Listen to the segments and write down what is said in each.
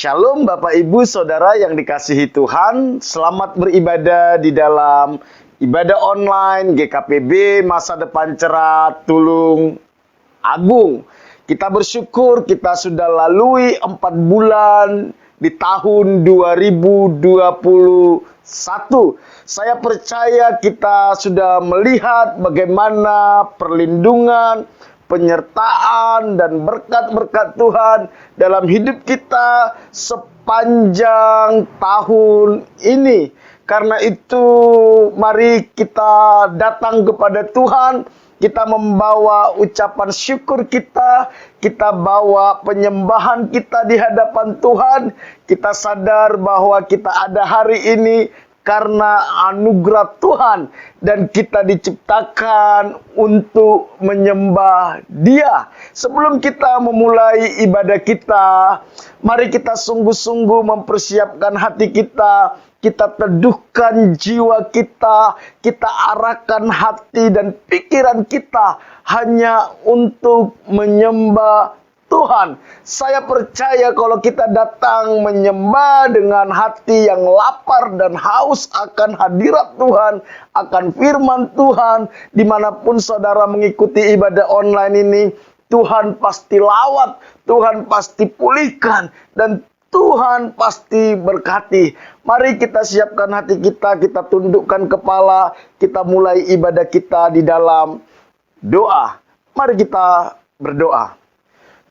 Shalom Bapak Ibu Saudara yang dikasihi Tuhan. Selamat beribadah di dalam ibadah online GKPB Masa Depan Cerah Tulung Agung. Kita bersyukur kita sudah lalui 4 bulan di tahun 2021. Saya percaya kita sudah melihat bagaimana perlindungan, penyertaan dan berkat-berkat Tuhan dalam hidup kita sepanjang tahun ini. Karena itu mari kita datang kepada Tuhan, kita membawa ucapan syukur kita bawa penyembahan kita di hadapan Tuhan. Kita sadar bahwa kita ada hari ini karena anugerah Tuhan dan kita diciptakan untuk menyembah Dia. Sebelum kita memulai ibadah kita, mari kita sungguh-sungguh mempersiapkan hati kita. Kita teduhkan jiwa kita arahkan hati dan pikiran kita hanya untuk menyembah Tuhan. Saya percaya kalau kita datang menyembah dengan hati yang lapar dan haus akan hadirat Tuhan, akan firman Tuhan, dimanapun saudara mengikuti ibadah online ini, Tuhan pasti lawat, Tuhan pasti pulihkan, dan Tuhan pasti berkati. Mari kita siapkan hati kita tundukkan kepala, kita mulai ibadah kita di dalam doa. Mari kita berdoa.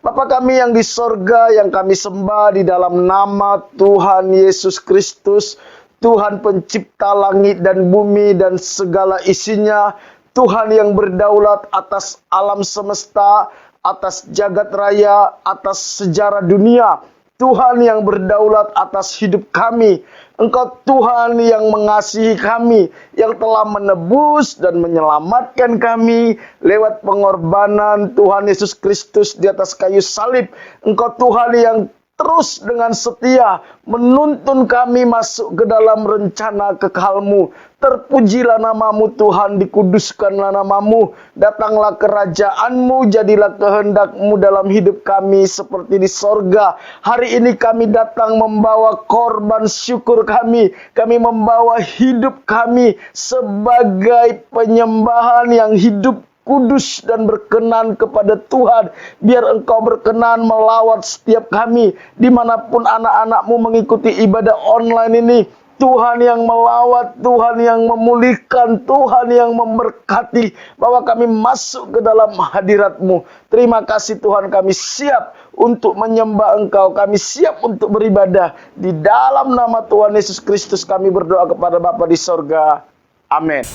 Bapa kami yang di sorga, yang kami sembah di dalam nama Tuhan Yesus Kristus, Tuhan pencipta langit dan bumi dan segala isinya, Tuhan yang berdaulat atas alam semesta, atas jagat raya, atas sejarah dunia, Tuhan yang berdaulat atas hidup kami. Engkau Tuhan yang mengasihi kami, yang telah menebus dan menyelamatkan kami lewat pengorbanan Tuhan Yesus Kristus di atas kayu salib. Engkau Tuhan yang terus dengan setia menuntun kami masuk ke dalam rencana kekal-Mu. Terpujilah nama-Mu Tuhan, dikuduskanlah nama-Mu. Datanglah kerajaan-Mu, jadilah kehendak-Mu dalam hidup kami seperti di sorga. Hari ini kami datang membawa korban syukur kami. Kami membawa hidup kami sebagai penyembahan yang hidup, kudus dan berkenan kepada Tuhan. Biar Engkau berkenan melawat setiap kami dimanapun anak-anak-Mu mengikuti ibadah online ini. Tuhan yang melawat, Tuhan yang memulihkan, Tuhan yang memberkati, bahwa kami masuk ke dalam hadirat-Mu. Terima kasih Tuhan, kami siap untuk menyembah Engkau, kami siap untuk beribadah. Di dalam nama Tuhan Yesus Kristus kami berdoa kepada Bapa di sorga. Amin.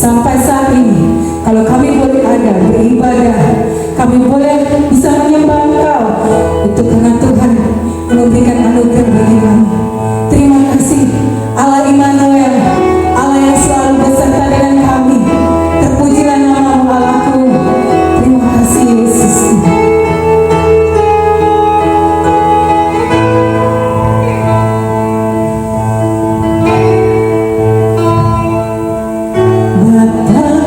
sampai saat ini, kalau kami boleh ada beribadah, kami boleh bisa menyembah Engkau, itu karena Tuhan memberikan anugerah bagi kami. Terima kasih Allah Immanuel, Allah yang selalu beserta dengan kami. Terpujilah nama-Mu Allahku. Terima kasih Yesus. Bapa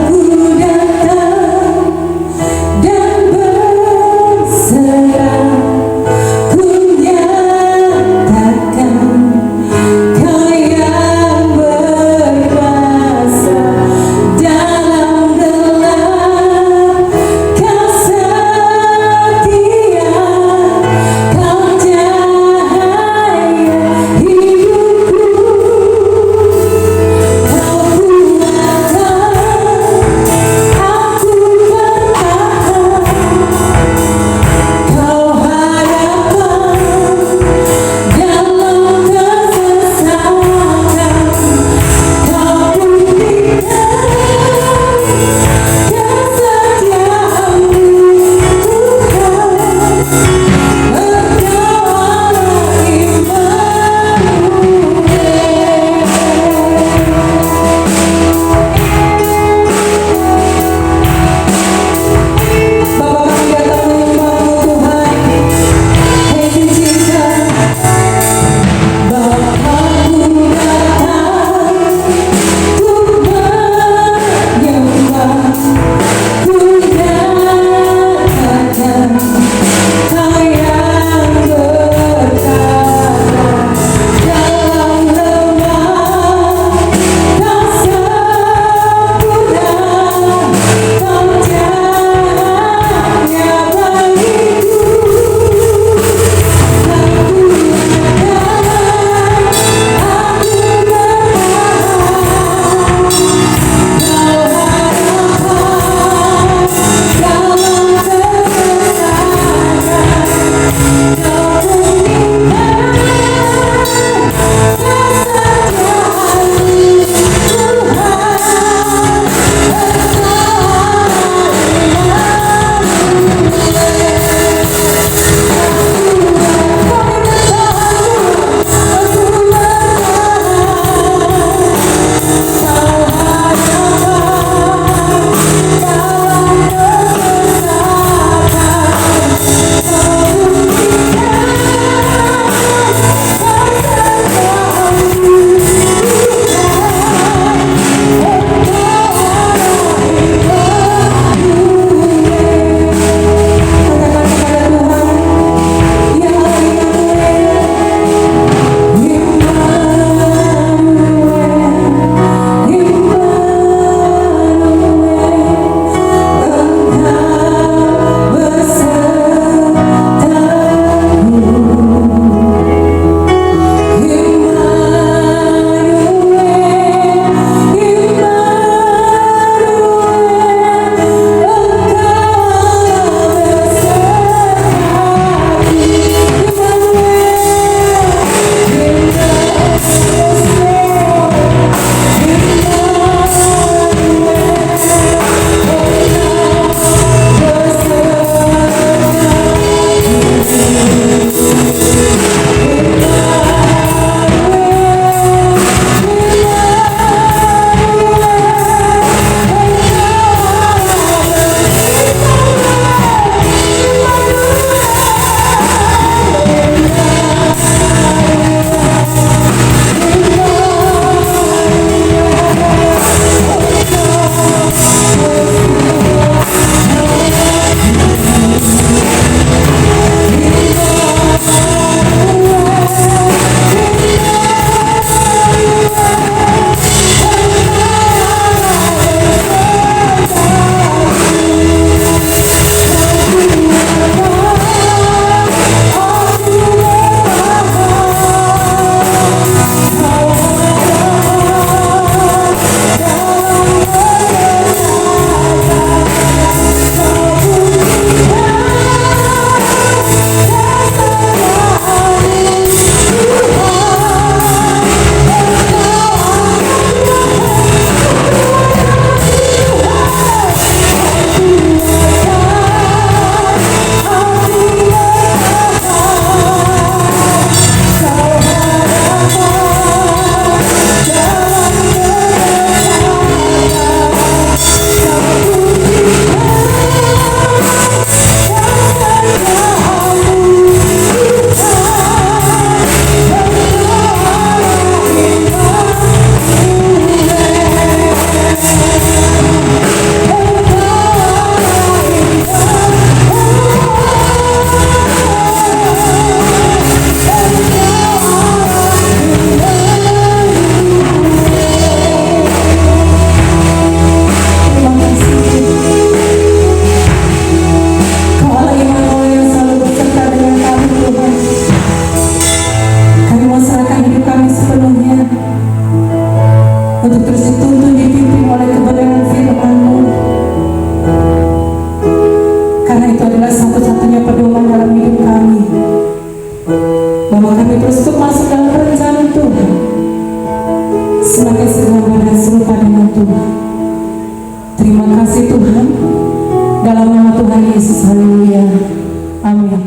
Amin.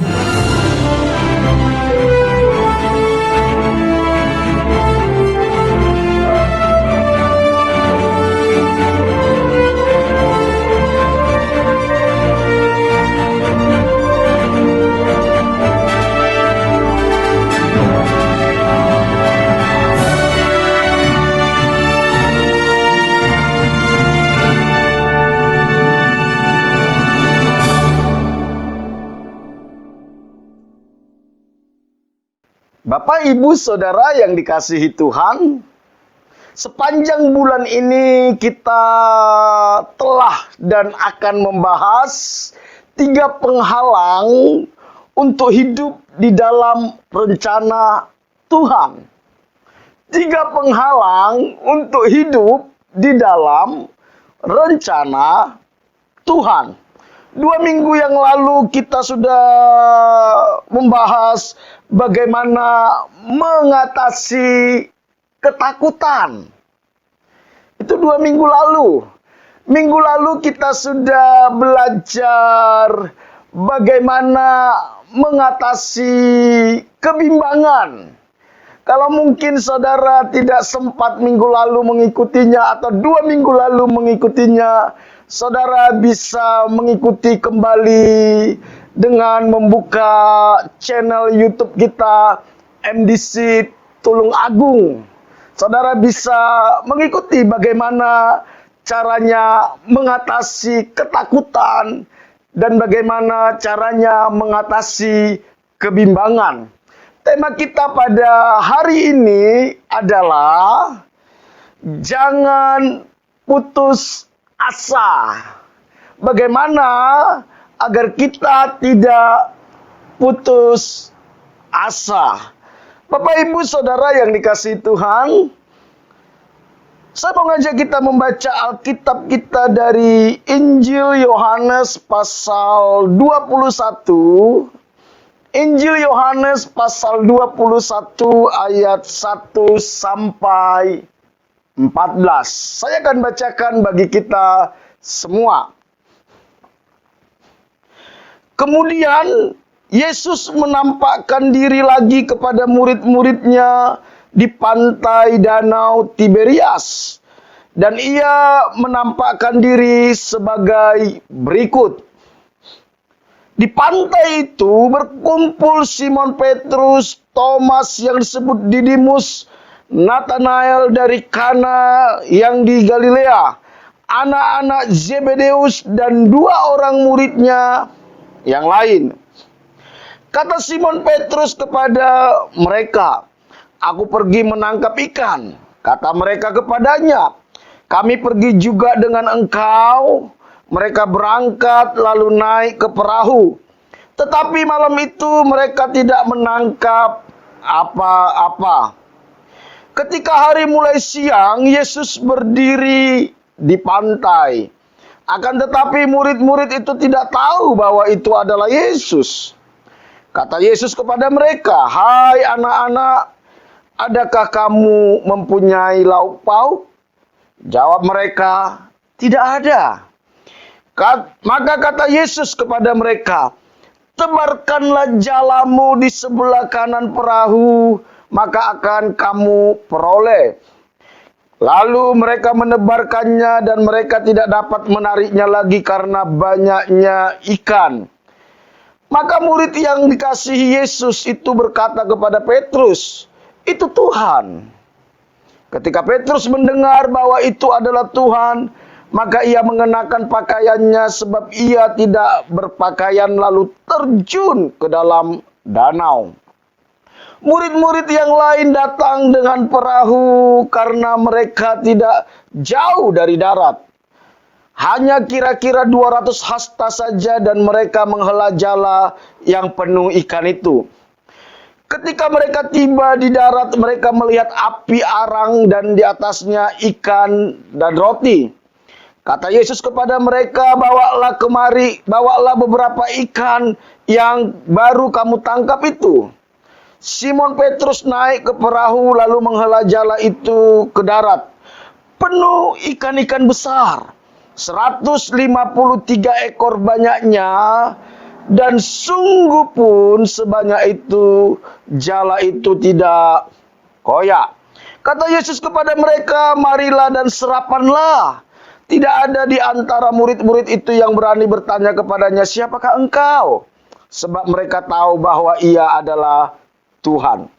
Bapak, Ibu, Saudara yang dikasihi Tuhan, sepanjang bulan ini kita telah dan akan membahas 3 penghalang untuk hidup di dalam rencana Tuhan. 3 penghalang untuk hidup di dalam rencana Tuhan. 2 minggu yang lalu kita sudah membahas bagaimana mengatasi ketakutan. Itu 2 minggu lalu. Minggu lalu kita sudah belajar bagaimana mengatasi kebimbangan. Kalau mungkin saudara tidak sempat minggu lalu mengikutinya atau 2 minggu lalu mengikutinya, saudara bisa mengikuti kembali dengan membuka channel YouTube kita MDC Tulung Agung. Saudara bisa mengikuti bagaimana caranya mengatasi ketakutan dan bagaimana caranya mengatasi kebimbangan. Tema kita pada hari ini adalah jangan putus asa. Bagaimana agar kita tidak putus asa? Bapak, Ibu, Saudara yang dikasihi Tuhan, saya mau ngajak kita membaca Alkitab kita dari Injil Yohanes pasal 21. Injil Yohanes pasal 21 ayat 1 sampai 14. Saya akan bacakan bagi kita semua. Kemudian Yesus menampakkan diri lagi kepada murid-muridnya di pantai Danau Tiberias. Dan ia menampakkan diri sebagai berikut. Di pantai itu berkumpul Simon Petrus, Thomas yang disebut Didimus, Nathanael dari Kana yang di Galilea, anak-anak Zebedeus dan 2 orang muridnya yang lain. Kata Simon Petrus kepada mereka, "Aku pergi menangkap ikan." Kata mereka kepadanya, "Kami pergi juga dengan engkau." Mereka berangkat lalu naik ke perahu. Tetapi malam itu mereka tidak menangkap apa-apa. Ketika hari mulai siang, Yesus berdiri di pantai. Akan tetapi murid-murid itu tidak tahu bahwa itu adalah Yesus. Kata Yesus kepada mereka, "Hai anak-anak, adakah kamu mempunyai lauk pauk?" Jawab mereka, "Tidak ada." Maka kata Yesus kepada mereka, "Tebarkanlah jalamu di sebelah kanan perahu, maka akan kamu peroleh." Lalu mereka menebarkannya dan mereka tidak dapat menariknya lagi karena banyaknya ikan. Maka murid yang dikasihi Yesus itu berkata kepada Petrus, "Itu Tuhan." Ketika Petrus mendengar bahwa itu adalah Tuhan, maka ia mengenakan pakaiannya sebab ia tidak berpakaian lalu terjun ke dalam danau. Murid-murid yang lain datang dengan perahu karena mereka tidak jauh dari darat. Hanya kira-kira 200 hasta saja dan mereka menghela jala yang penuh ikan itu. Ketika mereka tiba di darat, mereka melihat api arang dan di atasnya ikan dan roti. Kata Yesus kepada mereka, bawalah beberapa ikan yang baru kamu tangkap itu." Simon Petrus naik ke perahu lalu menghela jala itu ke darat. Penuh ikan-ikan besar, 153 ekor banyaknya, Dan sungguh pun sebanyak itu jala itu tidak koyak. Kata Yesus kepada mereka, marilah dan serapanlah. Tidak ada di antara murid-murid itu yang berani bertanya kepadanya, siapakah engkau? Sebab mereka tahu bahwa ia adalah Tuhan.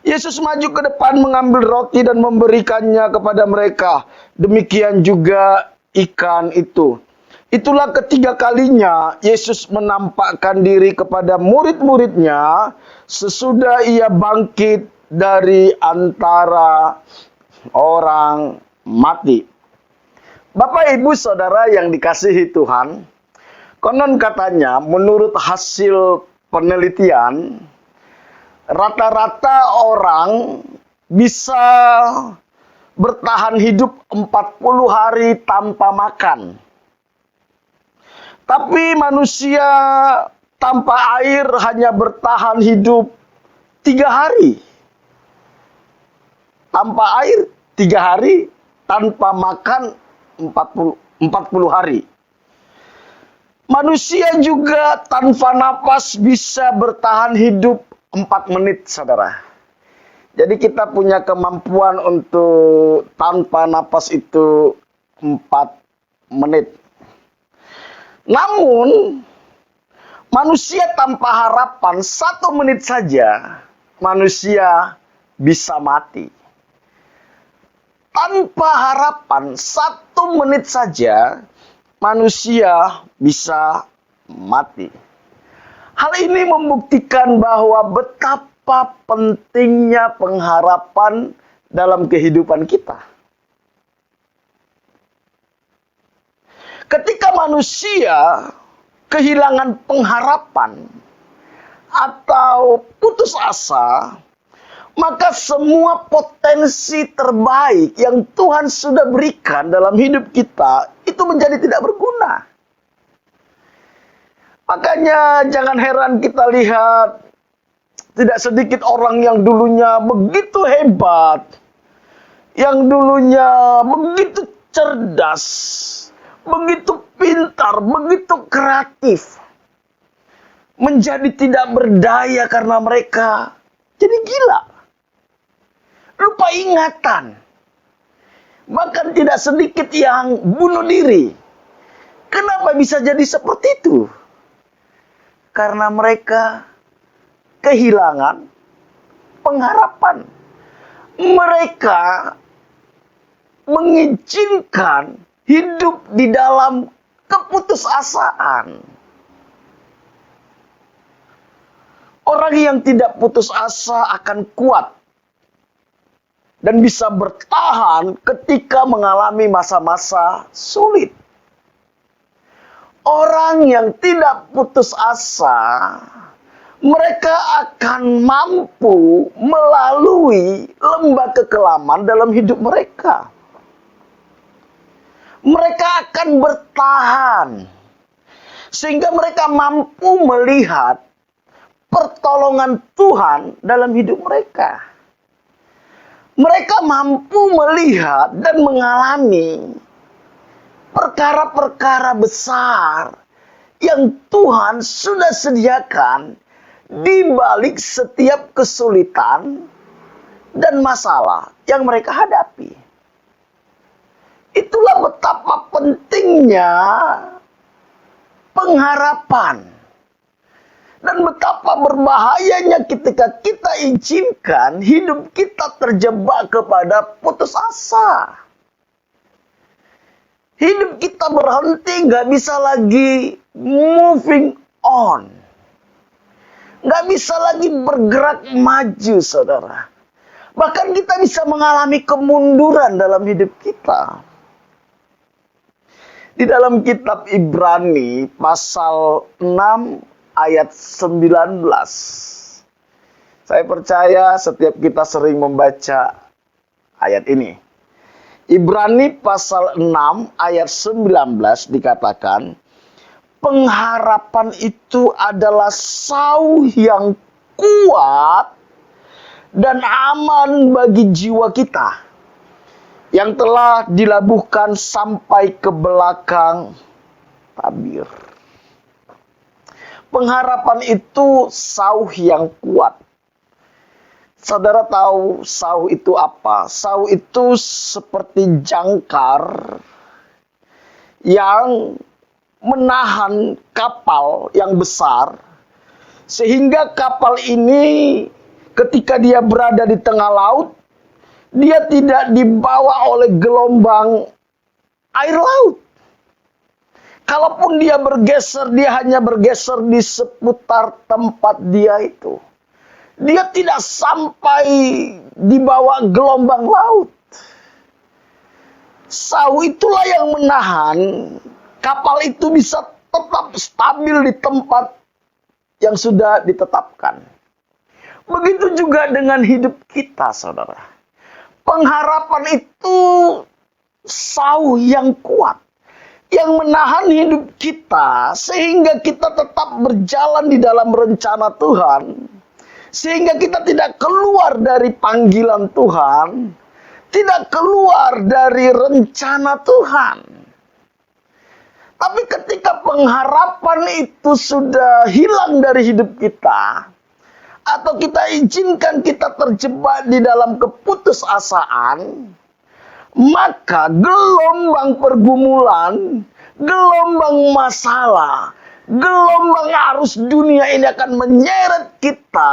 Yesus maju ke depan mengambil roti dan memberikannya kepada mereka. Demikian juga ikan itu. Itulah ketiga kalinya Yesus menampakkan diri kepada murid-muridnya sesudah ia bangkit dari antara orang mati. Bapak, Ibu, Saudara yang dikasihi Tuhan, konon katanya menurut hasil penelitian, rata-rata orang bisa bertahan hidup 40 hari tanpa makan. Tapi manusia tanpa air hanya bertahan hidup 3 hari. Tanpa air 3 hari, tanpa makan 40 hari. Manusia juga tanpa napas bisa bertahan hidup 4 menit, saudara. Jadi kita punya kemampuan untuk tanpa napas itu 4 menit. Namun, manusia tanpa harapan 1 menit saja, manusia bisa mati. Tanpa harapan 1 menit saja, manusia bisa mati. Hal ini membuktikan bahwa betapa pentingnya pengharapan dalam kehidupan kita. Ketika manusia kehilangan pengharapan atau putus asa, maka semua potensi terbaik yang Tuhan sudah berikan dalam hidup kita itu menjadi tidak berguna. Makanya jangan heran kita lihat tidak sedikit orang yang dulunya begitu hebat, yang dulunya begitu cerdas, begitu pintar, begitu kreatif, menjadi tidak berdaya karena mereka jadi gila, lupa ingatan. Bahkan tidak sedikit yang bunuh diri. Kenapa bisa jadi seperti itu? Karena mereka kehilangan pengharapan. Mereka mengizinkan hidup di dalam keputusasaan. Orang yang tidak putus asa akan kuat dan bisa bertahan ketika mengalami masa-masa sulit. Orang yang tidak putus asa, mereka akan mampu melalui lembah kekelaman dalam hidup mereka. Mereka akan bertahan sehingga mereka mampu melihat pertolongan Tuhan dalam hidup mereka. Mereka mampu melihat dan mengalami perkara-perkara besar yang Tuhan sudah sediakan di balik setiap kesulitan dan masalah yang mereka hadapi. Itulah betapa pentingnya pengharapan. Dan betapa berbahayanya ketika kita izinkan hidup kita terjebak kepada putus asa. Hidup kita berhenti, gak bisa lagi moving on. Gak bisa lagi bergerak maju, saudara. Bahkan kita bisa mengalami kemunduran dalam hidup kita. Di dalam kitab Ibrani pasal 6 ayat 19. Saya percaya setiap kita sering membaca ayat ini. Ibrani pasal 6 ayat 19 dikatakan, pengharapan itu adalah sauh yang kuat dan aman bagi jiwa kita, yang telah dilabuhkan sampai ke belakang tabir. Pengharapan itu sauh yang kuat. Saudara tahu sauh itu apa? Sauh itu seperti jangkar yang menahan kapal yang besar, sehingga kapal ini ketika dia berada di tengah laut, dia tidak dibawa oleh gelombang air laut. Kalaupun dia bergeser, dia hanya bergeser di seputar tempat dia itu. Dia tidak sampai di bawah gelombang laut. Sauh itulah yang menahan kapal itu bisa tetap stabil di tempat yang sudah ditetapkan. Begitu juga dengan hidup kita, saudara. Pengharapan itu sauh yang kuat, yang menahan hidup kita, sehingga kita tetap berjalan di dalam rencana Tuhan, sehingga kita tidak keluar dari panggilan Tuhan, tidak keluar dari rencana Tuhan. Tapi ketika pengharapan itu sudah hilang dari hidup kita, atau kita izinkan kita terjebak di dalam keputusasaan, maka gelombang pergumulan, gelombang masalah, gelombang arus dunia ini akan menyeret kita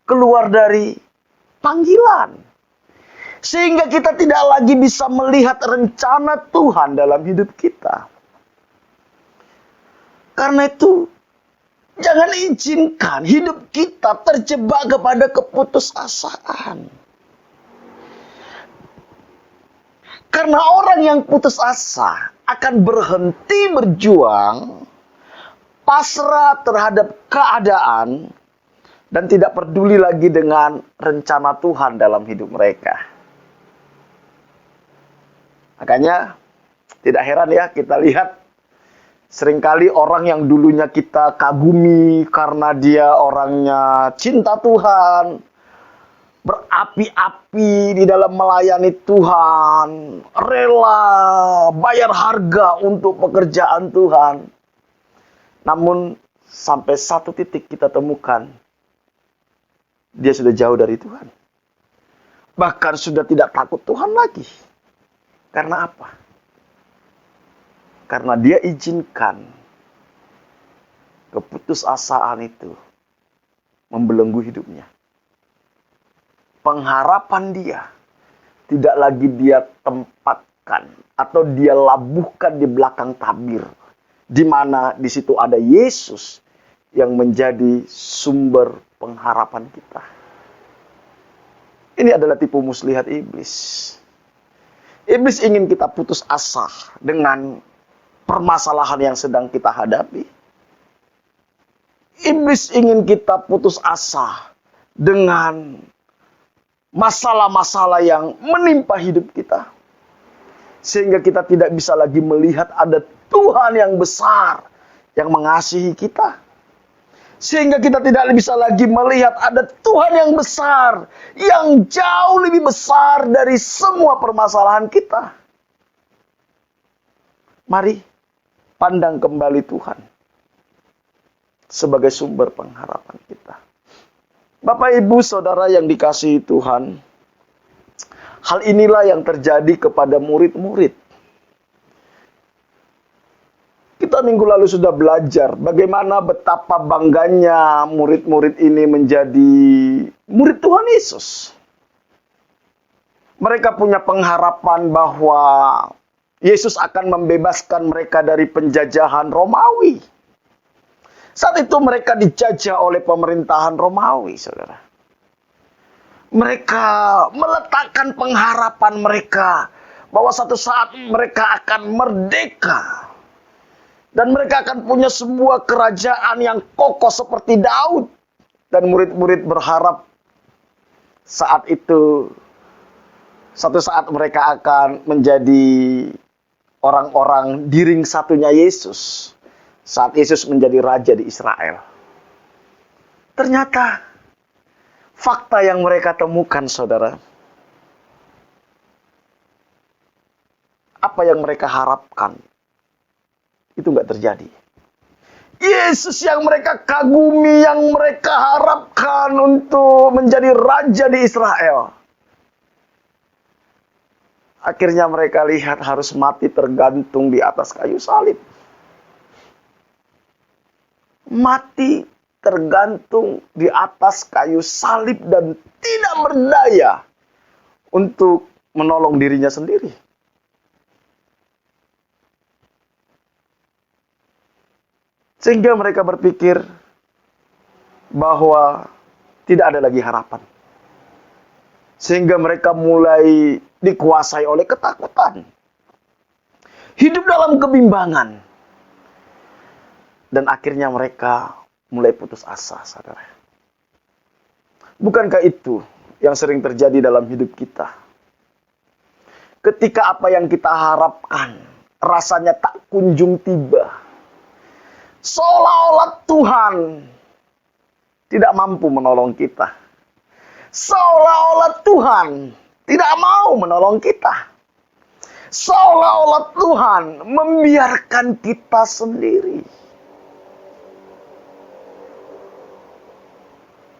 keluar dari panggilan. Sehingga kita tidak lagi bisa melihat rencana Tuhan dalam hidup kita. Karena itu, jangan izinkan hidup kita terjebak kepada keputusasaan. Karena orang yang putus asa akan berhenti berjuang, pasrah terhadap keadaan, dan tidak peduli lagi dengan rencana Tuhan dalam hidup mereka. Makanya tidak heran ya kita lihat seringkali orang yang dulunya kita kagumi karena dia orangnya cinta Tuhan, berapi-api di dalam melayani Tuhan, rela bayar harga untuk pekerjaan Tuhan. Namun sampai satu titik kita temukan, dia sudah jauh dari Tuhan. Bahkan sudah tidak takut Tuhan lagi. Karena apa? Karena dia izinkan keputusasaan itu membelenggu hidupnya. Pengharapan dia tidak lagi dia tempatkan atau dia labuhkan di belakang tabir, di mana di situ ada Yesus yang menjadi sumber pengharapan kita. Ini adalah tipu muslihat iblis. Iblis ingin kita putus asa dengan permasalahan yang sedang kita hadapi. Iblis ingin kita putus asa dengan masalah-masalah yang menimpa hidup kita. Sehingga kita tidak bisa lagi melihat ada Tuhan yang besar yang mengasihi kita. Sehingga kita tidak bisa lagi melihat ada Tuhan yang besar, yang jauh lebih besar dari semua permasalahan kita. Mari pandang kembali Tuhan sebagai sumber pengharapan kita. Bapak, Ibu, Saudara yang dikasihi Tuhan, hal inilah yang terjadi kepada murid-murid. Kita minggu lalu sudah belajar bagaimana betapa bangganya murid-murid ini menjadi murid Tuhan Yesus. Mereka punya pengharapan bahwa Yesus akan membebaskan mereka dari penjajahan Romawi. Saat itu mereka dijajah oleh pemerintahan Romawi, saudara. Mereka meletakkan pengharapan mereka bahwa satu saat mereka akan merdeka. Dan mereka akan punya sebuah kerajaan yang kokoh seperti Daud. Dan murid-murid berharap saat itu, satu saat mereka akan menjadi orang-orang di ring satunya Yesus. Saat Yesus menjadi raja di Israel. Ternyata, fakta yang mereka temukan, saudara, apa yang mereka harapkan, itu nggak terjadi. Yesus yang mereka kagumi, yang mereka harapkan untuk menjadi raja di Israel. Akhirnya mereka lihat harus mati tergantung di atas kayu salib. Mati tergantung di atas kayu salib dan tidak berdaya untuk menolong dirinya sendiri. Sehingga mereka berpikir bahwa tidak ada lagi harapan. Sehingga mereka mulai dikuasai oleh ketakutan. Hidup dalam kebimbangan. Dan akhirnya mereka mulai putus asa, saudara. Bukankah itu yang sering terjadi dalam hidup kita? Ketika apa yang kita harapkan rasanya tak kunjung tiba. Seolah-olah Tuhan tidak mampu menolong kita. Seolah-olah Tuhan tidak mau menolong kita. Seolah-olah Tuhan membiarkan kita sendiri.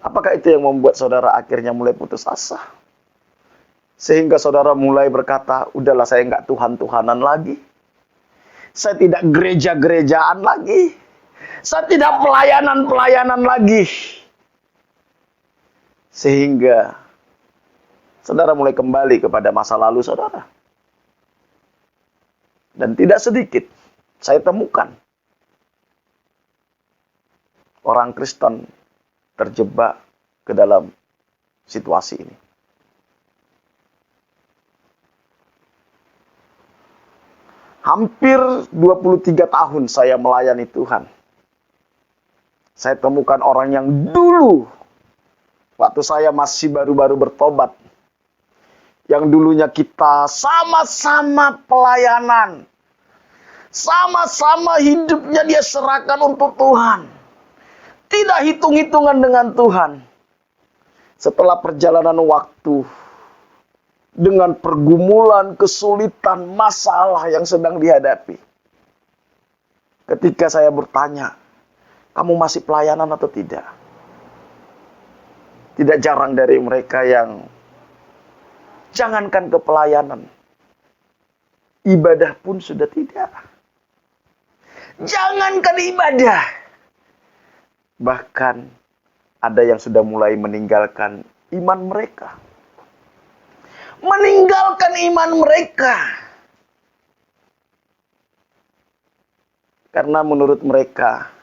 Apakah itu yang membuat saudara akhirnya mulai putus asa? Sehingga saudara mulai berkata, udahlah saya nggak Tuhan-Tuhanan lagi. Saya tidak gereja-gerejaan lagi. Saya tidak pelayanan-pelayanan lagi. Sehingga saudara mulai kembali kepada masa lalu saudara. Dan tidak sedikit saya temukan orang Kristen terjebak ke dalam situasi ini. Hampir 23 tahun saya melayani Tuhan. Saya temukan orang yang dulu, waktu saya masih baru-baru bertobat, yang dulunya kita sama-sama pelayanan, sama-sama hidupnya dia serahkan untuk Tuhan, tidak hitung-hitungan dengan Tuhan. Setelah perjalanan waktu, dengan pergumulan, kesulitan, masalah yang sedang dihadapi, ketika saya bertanya, kamu masih pelayanan atau tidak? Tidak jarang dari mereka yang jangankan ke pelayanan, ibadah pun sudah tidak. Jangankan ibadah, bahkan ada yang sudah mulai meninggalkan iman mereka. Meninggalkan iman mereka. Karena menurut mereka,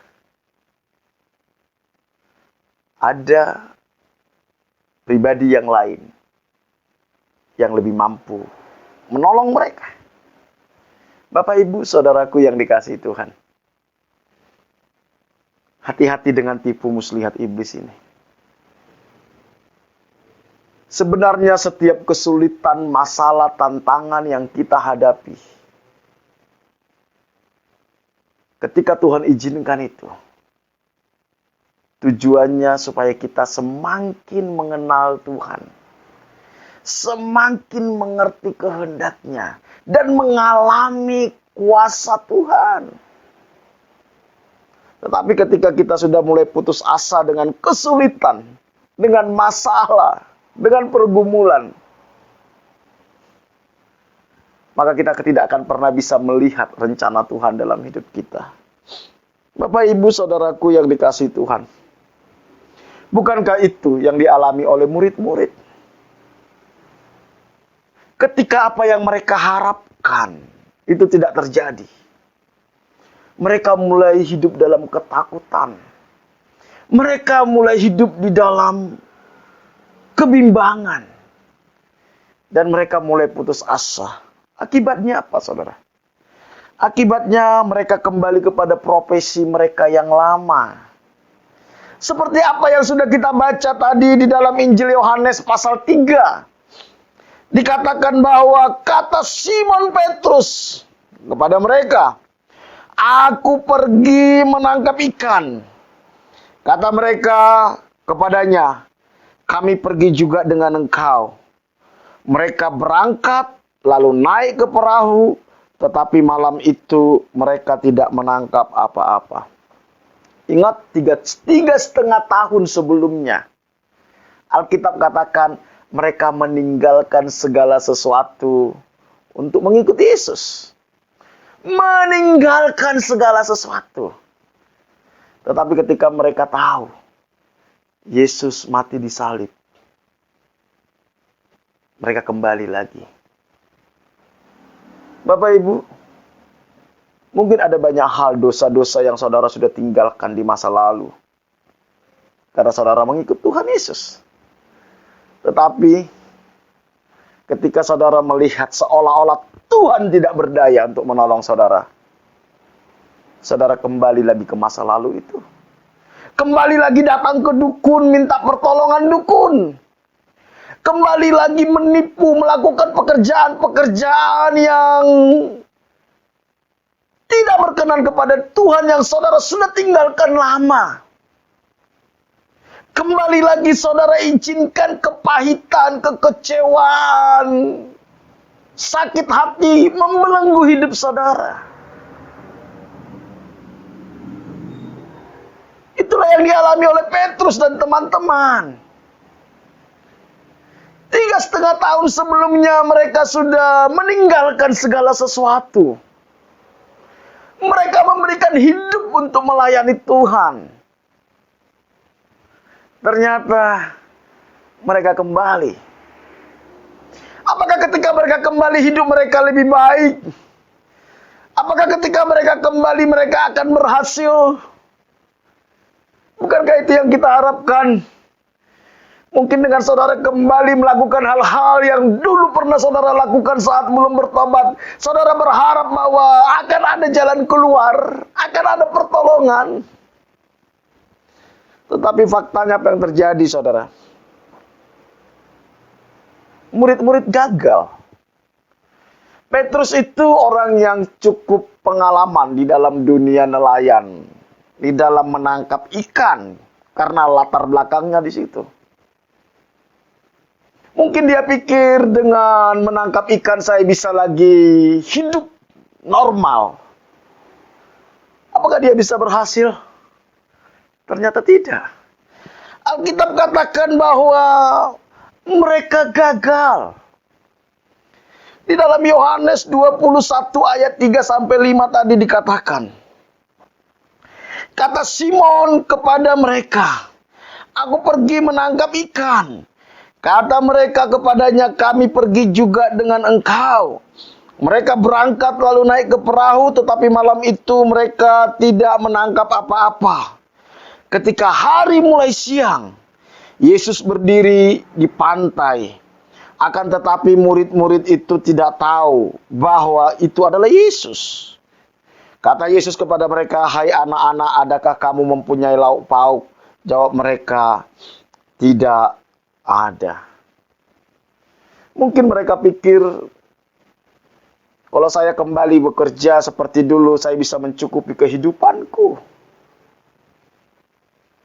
ada pribadi yang lain yang lebih mampu menolong mereka. Bapak, Ibu, saudaraku yang dikasihi Tuhan. Hati-hati dengan tipu muslihat iblis ini. Sebenarnya setiap kesulitan, masalah, tantangan yang kita hadapi, ketika Tuhan izinkan itu, tujuannya supaya kita semakin mengenal Tuhan, semakin mengerti kehendaknya, dan mengalami kuasa Tuhan. Tetapi ketika kita sudah mulai putus asa dengan kesulitan, dengan masalah, dengan pergumulan, maka kita tidak akan pernah bisa melihat rencana Tuhan dalam hidup kita. Bapak, Ibu, saudaraku yang dikasihi Tuhan, bukankah itu yang dialami oleh murid-murid? Ketika apa yang mereka harapkan itu tidak terjadi, mereka mulai hidup dalam ketakutan. Mereka mulai hidup di dalam kebimbangan. Dan mereka mulai putus asa. Akibatnya apa, saudara? Akibatnya mereka kembali kepada profesi mereka yang lama. Seperti apa yang sudah kita baca tadi di dalam Injil Yohanes pasal 3. Dikatakan bahwa kata Simon Petrus kepada mereka, "Aku pergi menangkap ikan." Kata mereka kepadanya, "Kami pergi juga dengan engkau." Mereka berangkat, lalu naik ke perahu, tetapi malam itu mereka tidak menangkap apa-apa. Ingat, tiga setengah tahun sebelumnya, Alkitab katakan mereka meninggalkan segala sesuatu untuk mengikuti Yesus. Meninggalkan segala sesuatu. Tetapi ketika mereka tahu Yesus mati di salib, mereka kembali lagi. Bapak Ibu, mungkin ada banyak hal dosa-dosa yang saudara sudah tinggalkan di masa lalu. Karena saudara mengikut Tuhan Yesus. Tetapi ketika saudara melihat seolah-olah Tuhan tidak berdaya untuk menolong saudara, saudara kembali lagi ke masa lalu itu. Kembali lagi datang ke dukun, minta pertolongan dukun. Kembali lagi menipu, melakukan pekerjaan-pekerjaan yang tidak berkenan kepada Tuhan yang saudara sudah tinggalkan lama. Kembali lagi saudara izinkan kepahitan, kekecewaan, sakit hati membelenggu hidup saudara. Itulah yang dialami oleh Petrus dan teman-teman. 3,5 tahun sebelumnya mereka sudah meninggalkan segala sesuatu. Mereka memberikan hidup untuk melayani Tuhan. Ternyata mereka kembali. Apakah ketika mereka kembali hidup mereka lebih baik? Apakah ketika mereka kembali mereka akan berhasil? Bukankah itu yang kita harapkan? Mungkin dengan saudara kembali melakukan hal-hal yang dulu pernah saudara lakukan saat belum bertobat, saudara berharap bahwa akan ada jalan keluar, akan ada pertolongan. Tetapi faktanya apa yang terjadi, saudara? Murid-murid gagal. Petrus itu orang yang cukup pengalaman di dalam dunia nelayan, di dalam menangkap ikan, karena latar belakangnya di situ. Mungkin dia pikir dengan menangkap ikan saya bisa lagi hidup normal. Apakah dia bisa berhasil? Ternyata tidak. Alkitab katakan bahwa mereka gagal. Di dalam Yohanes 21 ayat 3-5 tadi dikatakan. Kata Simon kepada mereka, "Aku pergi menangkap ikan." Kata mereka kepadanya, "Kami pergi juga dengan engkau." Mereka berangkat lalu naik ke perahu, tetapi malam itu mereka tidak menangkap apa-apa. Ketika hari mulai siang, Yesus berdiri di pantai. Akan tetapi murid-murid itu tidak tahu bahwa itu adalah Yesus. Kata Yesus kepada mereka, "Hai anak-anak, adakah kamu mempunyai lauk pauk?" Jawab mereka, "Tidak ada." Mungkin mereka pikir, kalau saya kembali bekerja seperti dulu, saya bisa mencukupi kehidupanku.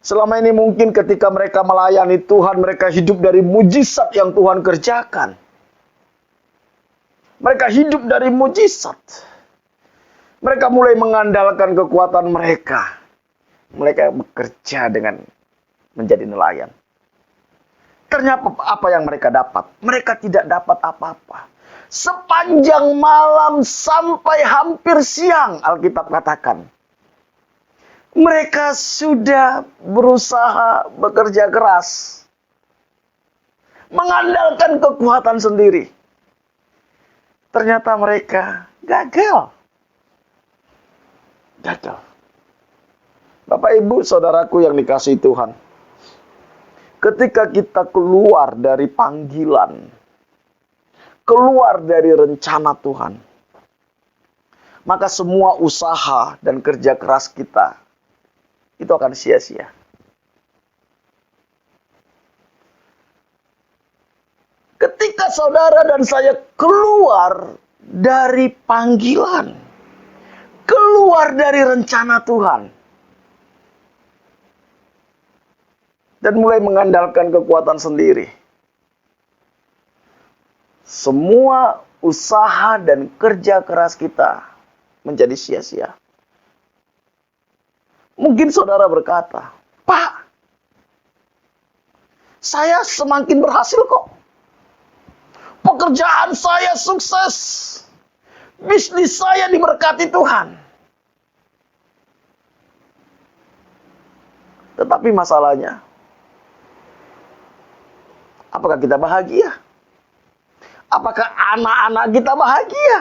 Selama ini mungkin ketika mereka melayani Tuhan, mereka hidup dari mujizat yang Tuhan kerjakan. Mereka hidup dari mujizat. Mereka mulai mengandalkan kekuatan mereka. Mereka bekerja dengan menjadi nelayan. Ternyata apa yang mereka dapat? Mereka tidak dapat apa-apa. Sepanjang malam sampai hampir siang, Alkitab katakan, mereka sudah berusaha bekerja keras. Mengandalkan kekuatan sendiri. Ternyata mereka gagal. Gagal. Bapak, Ibu, saudaraku yang dikasihi Tuhan. Ketika kita keluar dari panggilan, keluar dari rencana Tuhan, maka semua usaha dan kerja keras kita itu akan sia-sia. Ketika saudara dan saya keluar dari panggilan, keluar dari rencana Tuhan, dan mulai mengandalkan kekuatan sendiri, semua usaha dan kerja keras kita menjadi sia-sia. Mungkin saudara berkata, Pak, saya semakin berhasil kok. Pekerjaan saya sukses. Bisnis saya diberkati Tuhan. Tetapi masalahnya, apakah kita bahagia? Apakah anak-anak kita bahagia?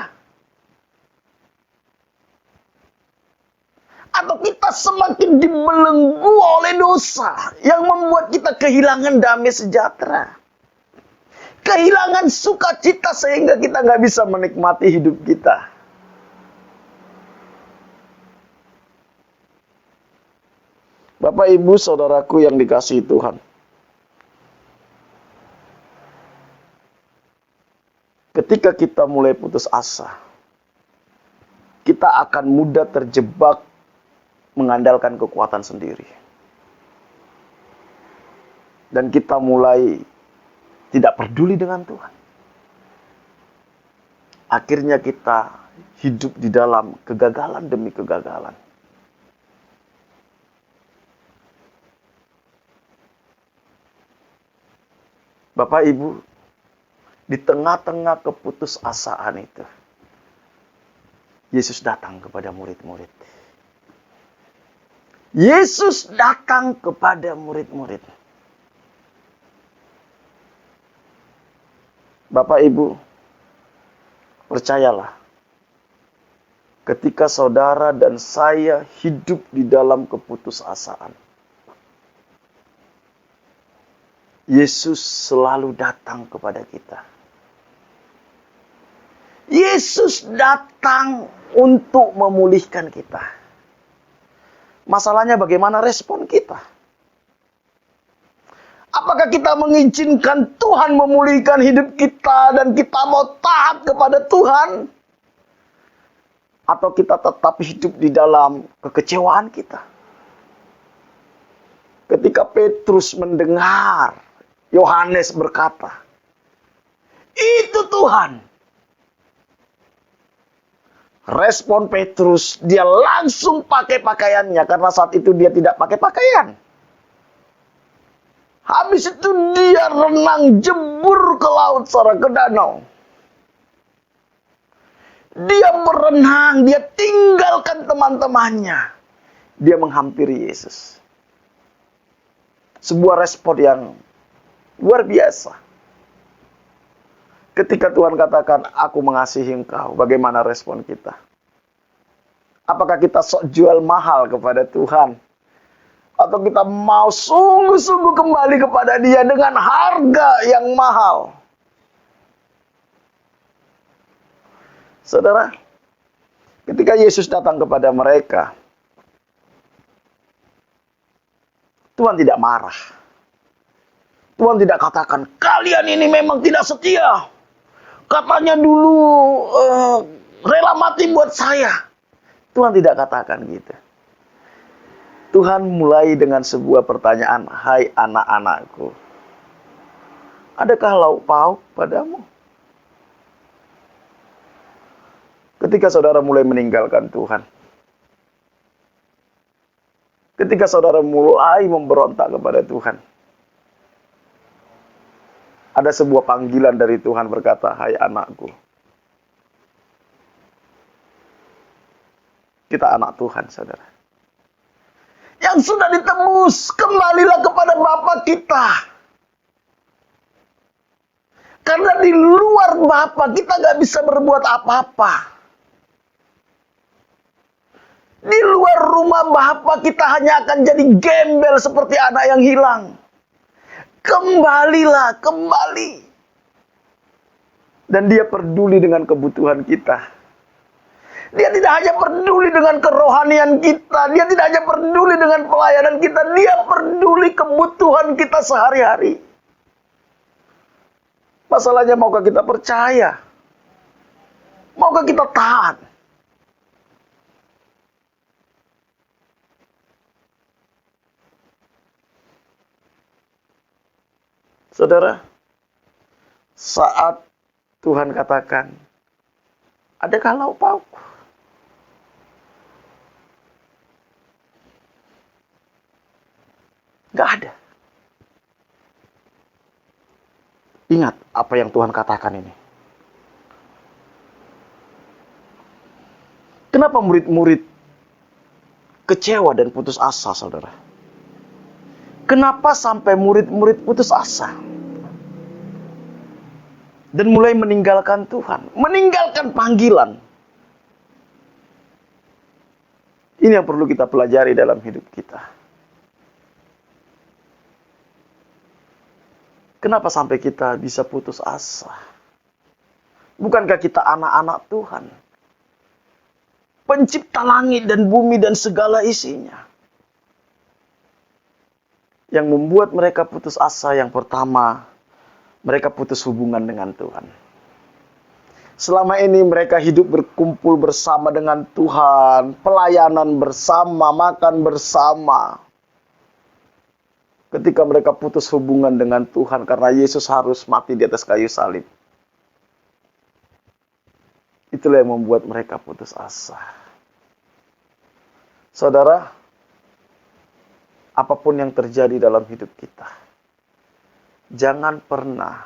Atau kita semakin dibelenggu oleh dosa yang membuat kita kehilangan damai sejahtera, kehilangan sukacita sehingga kita nggak bisa menikmati hidup kita. Bapak, Ibu, saudaraku yang dikasihi Tuhan, ketika kita mulai putus asa, kita akan mudah terjebak mengandalkan kekuatan sendiri. Dan kita mulai tidak peduli dengan Tuhan. Akhirnya kita hidup di dalam kegagalan demi kegagalan. Bapak, Ibu, di tengah-tengah keputusasaan itu, Yesus datang kepada murid-murid. Yesus datang kepada murid-murid. Bapak, Ibu, percayalah, ketika saudara dan saya hidup di dalam keputusasaan, Yesus selalu datang kepada kita. Yesus datang untuk memulihkan kita. Masalahnya bagaimana respon kita? Apakah kita mengizinkan Tuhan memulihkan hidup kita dan kita mau taat kepada Tuhan? Atau kita tetap hidup di dalam kekecewaan kita? Ketika Petrus mendengar Yohanes berkata, "Itu Tuhan." Respon Petrus, dia langsung pakai pakaiannya karena saat itu dia tidak pakai pakaian. Habis itu dia renang jebur ke laut, saudara, ke danau. Dia berenang, dia tinggalkan teman-temannya. Dia menghampiri Yesus. Sebuah respon yang luar biasa. Ketika Tuhan katakan, "Aku mengasihi engkau," bagaimana respon kita? Apakah kita sok jual mahal kepada Tuhan? Atau kita mau sungguh-sungguh kembali kepada Dia dengan harga yang mahal? Saudara, ketika Yesus datang kepada mereka, Tuhan tidak marah. Tuhan tidak katakan, "Kalian ini memang tidak setia. Katanya dulu rela mati buat saya." Tuhan tidak katakan gitu. Tuhan mulai dengan sebuah pertanyaan, "Hai anak-anakku, adakah lauk pauk padamu?" Ketika saudara mulai meninggalkan Tuhan, ketika saudara mulai memberontak kepada Tuhan, ada sebuah panggilan dari Tuhan berkata, "Hai anakku." Kita anak Tuhan, saudara. Yang sudah ditebus, kembalilah kepada Bapa kita. Karena di luar Bapa kita gak bisa berbuat apa-apa. Di luar rumah Bapa kita hanya akan jadi gembel seperti anak yang hilang. Kembalilah, kembali. Dan Dia peduli dengan kebutuhan kita. Dia tidak hanya peduli dengan kerohanian kita. Dia tidak hanya peduli dengan pelayanan kita. Dia peduli kebutuhan kita sehari-hari. Masalahnya, maukah kita percaya? Maukah kita taat? Saudara, saat Tuhan katakan, "Adakah lauk pauk?" Nggak ada. Ingat apa yang Tuhan katakan ini. Kenapa murid-murid kecewa dan putus asa, saudara? Kenapa sampai murid-murid putus asa? Dan mulai meninggalkan Tuhan. Meninggalkan panggilan. Ini yang perlu kita pelajari dalam hidup kita. Kenapa sampai kita bisa putus asa? Bukankah kita anak-anak Tuhan? Pencipta langit dan bumi dan segala isinya. Yang membuat mereka putus asa yang pertama, mereka putus hubungan dengan Tuhan. Selama ini mereka hidup berkumpul bersama dengan Tuhan, pelayanan bersama, makan bersama. Ketika mereka putus hubungan dengan Tuhan karena Yesus harus mati di atas kayu salib. Itulah yang membuat mereka putus asa. Saudara, apapun yang terjadi dalam hidup kita, jangan pernah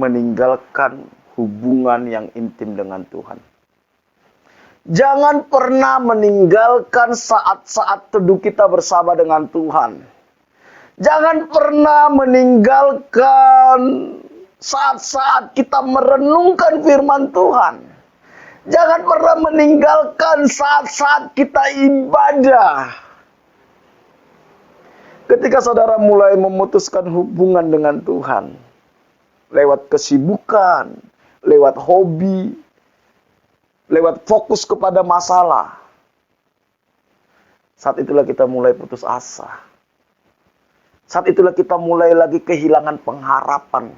meninggalkan hubungan yang intim dengan Tuhan. Jangan pernah meninggalkan saat-saat teduh kita bersama dengan Tuhan. Jangan pernah meninggalkan saat-saat kita merenungkan firman Tuhan. Jangan pernah meninggalkan saat-saat kita ibadah. Ketika saudara mulai memutuskan hubungan dengan Tuhan, lewat kesibukan, lewat hobi, lewat fokus kepada masalah, saat itulah kita mulai putus asa. Saat itulah kita mulai lagi kehilangan pengharapan.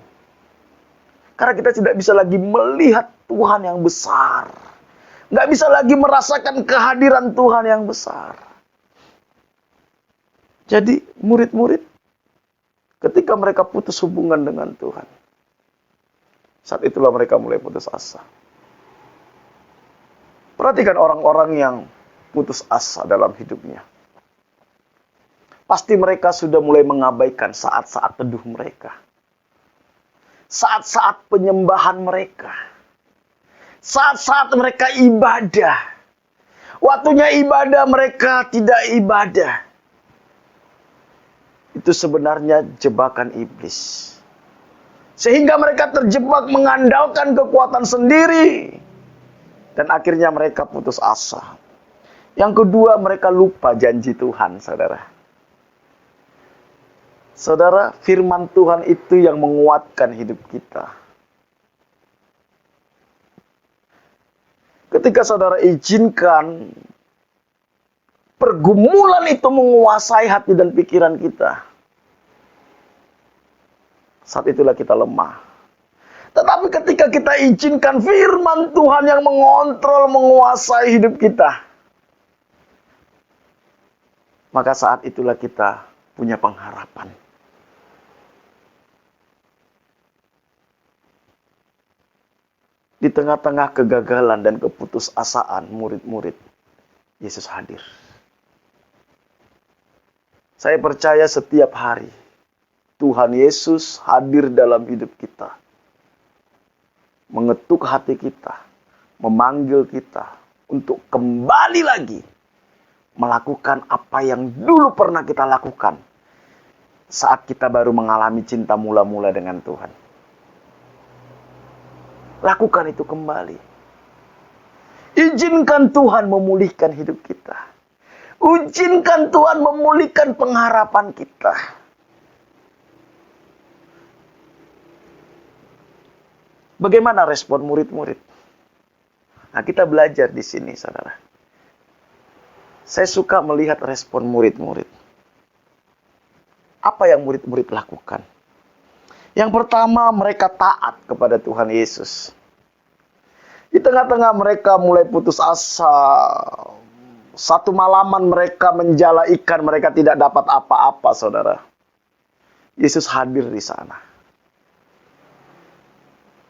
Karena kita tidak bisa lagi melihat Tuhan yang besar. Nggak bisa lagi merasakan kehadiran Tuhan yang besar. Jadi murid-murid, ketika mereka putus hubungan dengan Tuhan, saat itulah mereka mulai putus asa. Perhatikan orang-orang yang putus asa dalam hidupnya. Pasti mereka sudah mulai mengabaikan saat-saat teduh mereka. Saat-saat penyembahan mereka. Saat-saat mereka ibadah. Waktunya ibadah mereka tidak ibadah. Itu sebenarnya jebakan iblis. Sehingga mereka terjebak mengandalkan kekuatan sendiri. Dan akhirnya mereka putus asa. Yang kedua, mereka lupa janji Tuhan, saudara. Saudara, firman Tuhan itu yang menguatkan hidup kita. Ketika saudara izinkan pergumulan itu menguasai hati dan pikiran kita, saat itulah kita lemah. Tetapi ketika kita izinkan firman Tuhan yang mengontrol, menguasai hidup kita, maka saat itulah kita punya pengharapan. Di tengah-tengah kegagalan dan keputusasaan murid-murid, Yesus hadir. Saya percaya setiap hari Tuhan Yesus hadir dalam hidup kita. Mengetuk hati kita, memanggil kita untuk kembali lagi melakukan apa yang dulu pernah kita lakukan saat kita baru mengalami cinta mula-mula dengan Tuhan. Lakukan itu kembali. Izinkan Tuhan memulihkan hidup kita. Izinkan Tuhan memulihkan pengharapan kita. Bagaimana respon murid-murid? Nah, kita belajar di sini, saudara. Saya suka melihat respon murid-murid. Apa yang murid-murid lakukan? Yang pertama, mereka taat kepada Tuhan Yesus. Di tengah-tengah mereka mulai putus asa. Satu malaman mereka menjala ikan, mereka tidak dapat apa-apa, saudara. Yesus hadir di sana.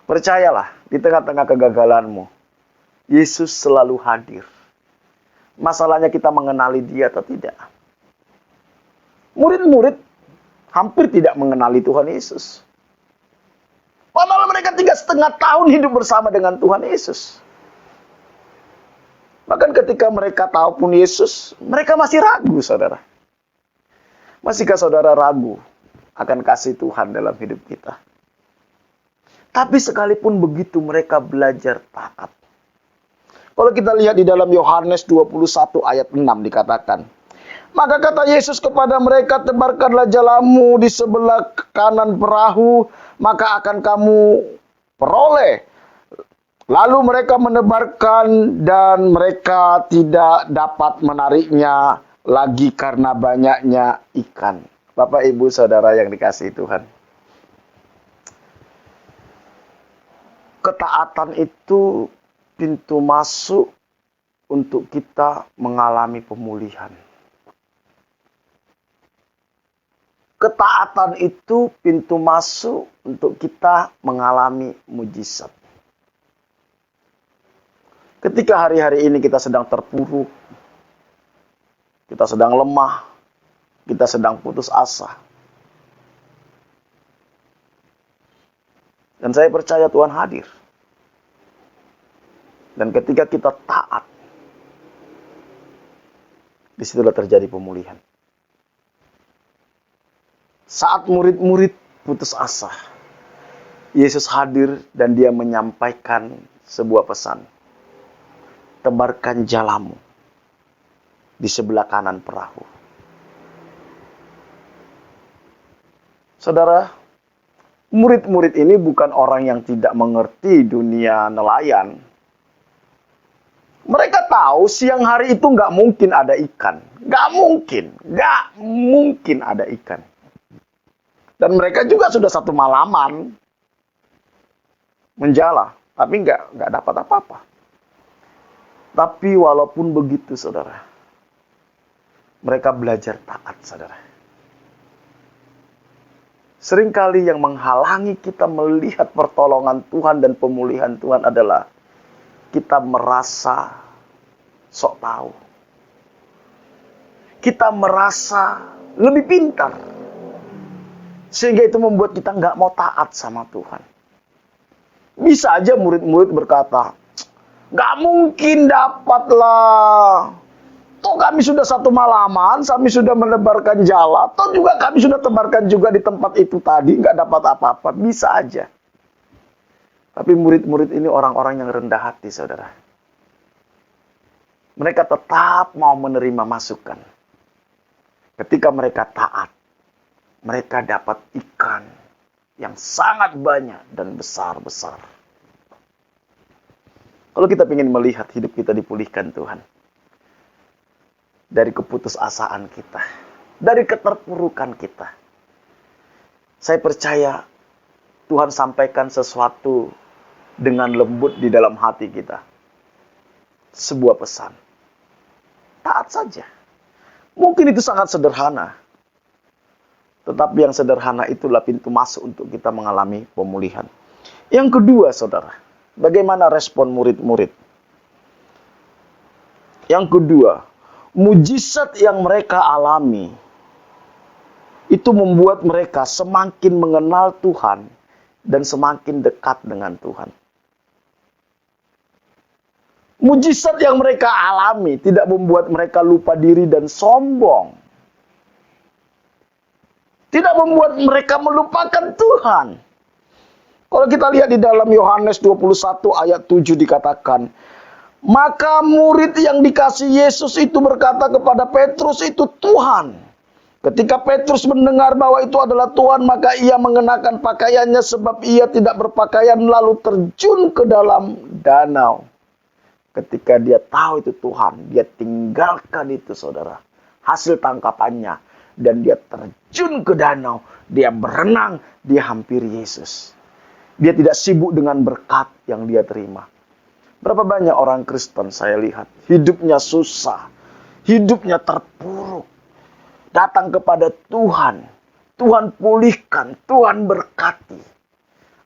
Percayalah, di tengah-tengah kegagalanmu, Yesus selalu hadir. Masalahnya kita mengenali Dia atau tidak. Murid-murid hampir tidak mengenali Tuhan Yesus. Padahal mereka 3,5 tahun hidup bersama dengan Tuhan Yesus. Bahkan ketika mereka tahu pun Yesus, mereka masih ragu, saudara. Masihkah saudara ragu akan kasih Tuhan dalam hidup kita? Tapi sekalipun begitu mereka belajar taat. Kalau kita lihat di dalam Yohanes 21 ayat 6 dikatakan, maka kata Yesus kepada mereka, tebarkanlah jalamu di sebelah kanan perahu, maka akan kamu peroleh. Lalu mereka menebarkan dan mereka tidak dapat menariknya lagi karena banyaknya ikan. Bapak, Ibu, Saudara yang dikasihi Tuhan. Ketaatan itu pintu masuk untuk kita mengalami pemulihan. Ketaatan itu pintu masuk untuk kita mengalami mujizat. Ketika hari-hari ini kita sedang terpuruk, kita sedang lemah, kita sedang putus asa. Dan saya percaya Tuhan hadir. Dan ketika kita taat, disitulah terjadi pemulihan. Saat murid-murid putus asa, Yesus hadir dan dia menyampaikan sebuah pesan. Tebarkan jalamu di sebelah kanan perahu. Saudara, murid-murid ini bukan orang yang tidak mengerti dunia nelayan. Mereka tahu siang hari itu nggak mungkin ada ikan. Nggak mungkin ada ikan. Dan mereka juga sudah satu malaman menjala, tapi nggak dapat apa-apa. Tapi walaupun begitu, saudara, mereka belajar taat, saudara. Seringkali yang menghalangi kita melihat pertolongan Tuhan dan pemulihan Tuhan adalah kita merasa sok tahu. Kita merasa lebih pintar. Sehingga itu membuat kita nggak mau taat sama Tuhan. Bisa aja murid-murid berkata, nggak mungkin dapat lah. Toh kami sudah satu malaman, kami sudah menebarkan jala. Toh juga kami sudah tebarkan juga di tempat itu tadi, nggak dapat apa-apa. Bisa aja. Tapi murid-murid ini orang-orang yang rendah hati, saudara. Mereka tetap mau menerima masukan. Ketika mereka taat, mereka dapat ikan yang sangat banyak dan besar-besar. Kalau kita ingin melihat hidup kita dipulihkan Tuhan, dari keputusasaan kita, dari keterpurukan kita, saya percaya Tuhan sampaikan sesuatu dengan lembut di dalam hati kita. Sebuah pesan. Taat saja. Mungkin itu sangat sederhana. Tetapi yang sederhana itulah pintu masuk untuk kita mengalami pemulihan. Yang kedua, saudara, bagaimana respon murid-murid? Yang kedua, mujizat yang mereka alami itu membuat mereka semakin mengenal Tuhan dan semakin dekat dengan Tuhan. Mujizat yang mereka alami tidak membuat mereka lupa diri dan sombong. Tidak membuat mereka melupakan Tuhan. Kalau kita lihat di dalam Yohanes 21 ayat 7 dikatakan, maka murid yang dikasih Yesus itu berkata kepada Petrus, itu Tuhan. Ketika Petrus mendengar bahwa itu adalah Tuhan, maka ia mengenakan pakaiannya sebab ia tidak berpakaian, lalu terjun ke dalam danau. Ketika dia tahu itu Tuhan, dia tinggalkan itu, saudara, hasil tangkapannya, dan dia terjun ke danau, dia berenang, dia hampiri Yesus. Dia tidak sibuk dengan berkat yang dia terima. Berapa banyak orang Kristen saya lihat, hidupnya susah, hidupnya terpuruk, datang kepada Tuhan, Tuhan pulihkan, Tuhan berkati.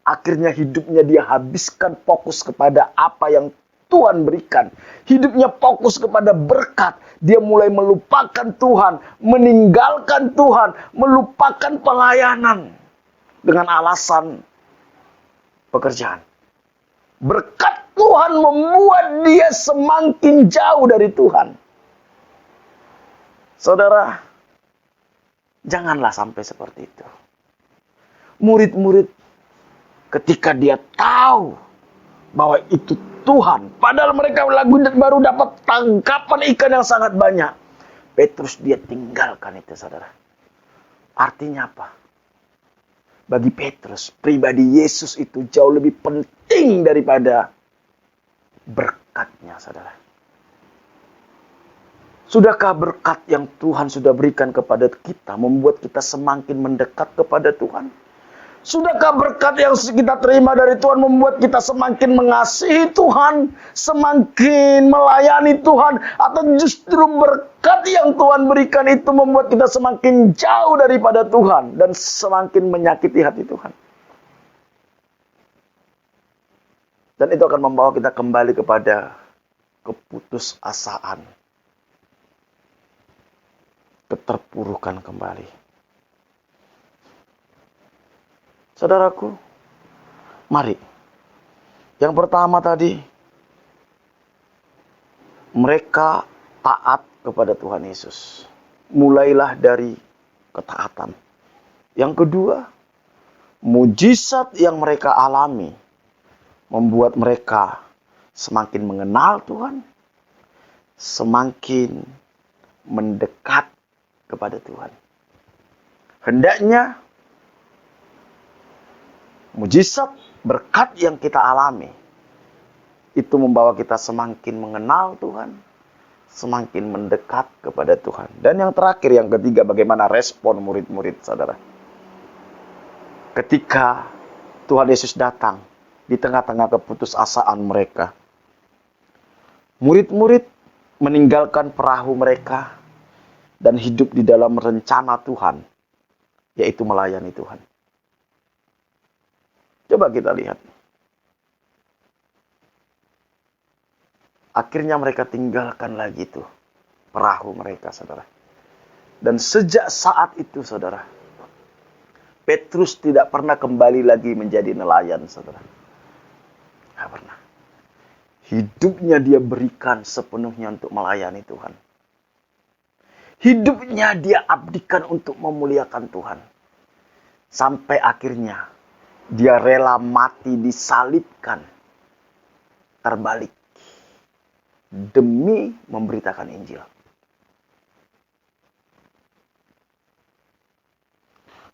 Akhirnya hidupnya dia habiskan fokus kepada apa yang Tuhan berikan. Hidupnya fokus kepada berkat dia mulai melupakan Tuhan, meninggalkan Tuhan, melupakan pelayanan dengan alasan pekerjaan. Berkat Tuhan membuat dia semakin jauh dari Tuhan. Saudara, janganlah sampai seperti itu. Murid-murid ketika dia tahu bahwa itu Tuhan, padahal mereka baru dapat tangkapan ikan yang sangat banyak, Petrus dia tinggalkan itu, saudara. Artinya apa? Bagi Petrus, pribadi Yesus itu jauh lebih penting daripada berkatnya, saudara. Sudahkah berkat yang Tuhan sudah berikan kepada kita membuat kita semakin mendekat kepada Tuhan? Sudahkah berkat yang kita terima dari Tuhan membuat kita semakin mengasihi Tuhan, semakin melayani Tuhan, atau justru berkat yang Tuhan berikan itu membuat kita semakin jauh daripada Tuhan dan semakin menyakiti hati Tuhan? Dan itu akan membawa kita kembali kepada keputusasaan, keterpurukan kembali. Saudaraku, mari. Yang pertama tadi, mereka taat kepada Tuhan Yesus. Mulailah dari ketaatan. Yang kedua, mujizat yang mereka alami membuat mereka semakin mengenal Tuhan, semakin mendekat kepada Tuhan. Hendaknya mujizat berkat yang kita alami itu membawa kita semakin mengenal Tuhan, semakin mendekat kepada Tuhan. Dan yang terakhir, yang ketiga, bagaimana respon murid-murid, saudara. Ketika Tuhan Yesus datang di tengah-tengah keputusasaan mereka, murid-murid meninggalkan perahu mereka dan hidup di dalam rencana Tuhan, yaitu melayani Tuhan. Coba kita lihat. Akhirnya mereka tinggalkan lagi tuh perahu mereka, saudara. Dan sejak saat itu, saudara, Petrus tidak pernah kembali lagi menjadi nelayan, saudara. Tidak pernah. Hidupnya dia berikan sepenuhnya untuk melayani Tuhan. Hidupnya dia abdikan untuk memuliakan Tuhan. Sampai akhirnya dia rela mati disalibkan, terbalik, demi memberitakan Injil.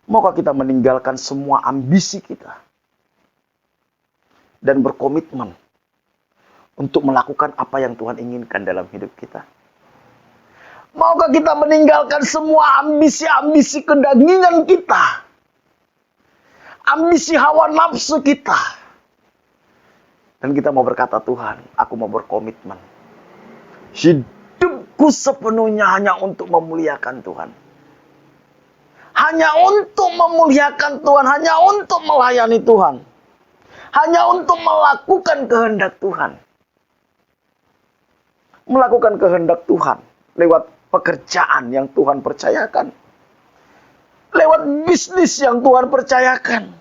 Maukah kita meninggalkan semua ambisi kita dan berkomitmen untuk melakukan apa yang Tuhan inginkan dalam hidup kita? Maukah kita meninggalkan semua ambisi-ambisi kedagingan kita, ambisi hawa nafsu kita, dan kita mau berkata, Tuhan, aku mau berkomitmen. Hidupku sepenuhnya hanya untuk memuliakan Tuhan. Hanya untuk memuliakan Tuhan, hanya untuk melayani Tuhan. Hanya untuk melakukan kehendak Tuhan. Melakukan kehendak Tuhan lewat pekerjaan yang Tuhan percayakan. Lewat bisnis yang Tuhan percayakan.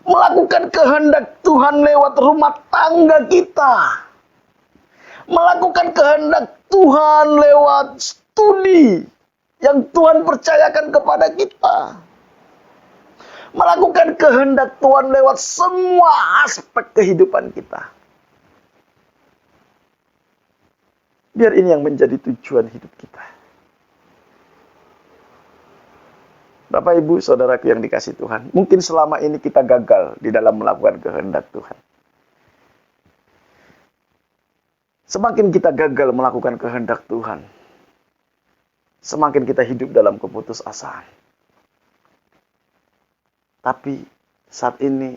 Melakukan kehendak Tuhan lewat rumah tangga kita. Melakukan kehendak Tuhan lewat studi yang Tuhan percayakan kepada kita. Melakukan kehendak Tuhan lewat semua aspek kehidupan kita. Biar ini yang menjadi tujuan hidup kita. Bapak, Ibu, saudaraku yang dikasihi Tuhan, mungkin selama ini kita gagal di dalam melakukan kehendak Tuhan. Semakin kita gagal melakukan kehendak Tuhan, semakin kita hidup dalam keputusasaan. Tapi saat ini